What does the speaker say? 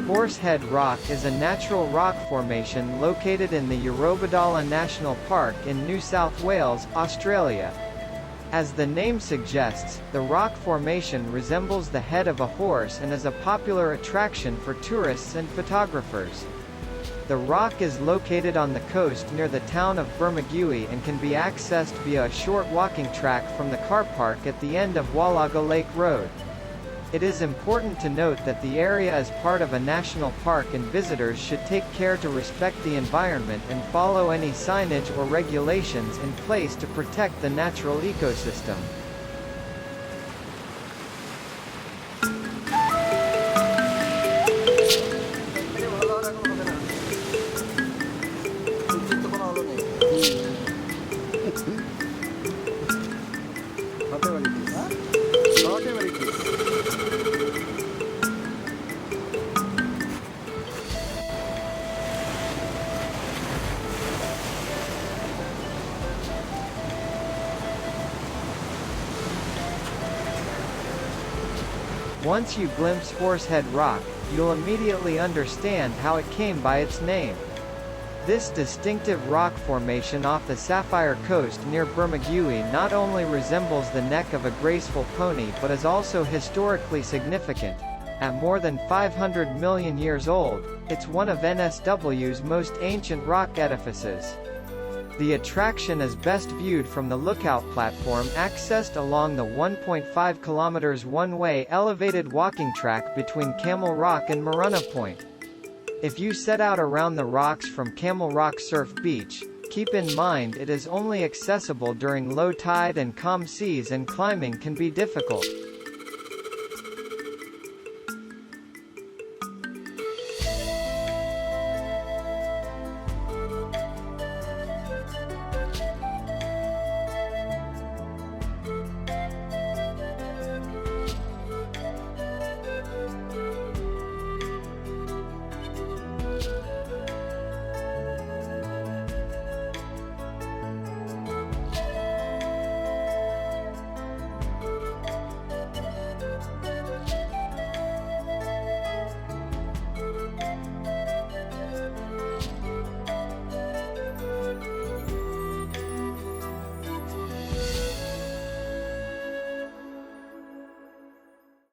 Horsehead Rock is a natural rock formation located in the Eurobodalla National Park in New South Wales, Australia. As the name suggests, the rock formation resembles the head of a horse and is a popular attraction for tourists and photographers. The rock is located on the coast near the town of Bermagui and can be accessed via a short walking track from the car park at the end of Wallaga Lake Road. It is important to note that the area is part of a national park and visitors should take care to respect the environment and follow any signage or regulations in place to protect the natural ecosystem. Once you glimpse Horsehead Rock, you'll immediately understand how it came by its name. This distinctive rock formation off the Sapphire Coast near Bermagui not only resembles the neck of a graceful pony but is also historically significant. At more than 500 million years old, it's one of NSW's most ancient rock edifices. The attraction is best viewed from the lookout platform accessed along the 1.5 kilometers one-way elevated walking track between Camel Rock and Marunna Point. If you set out around the rocks from Camel Rock Surf Beach, keep in mind it is only accessible during low tide and calm seas and climbing can be difficult.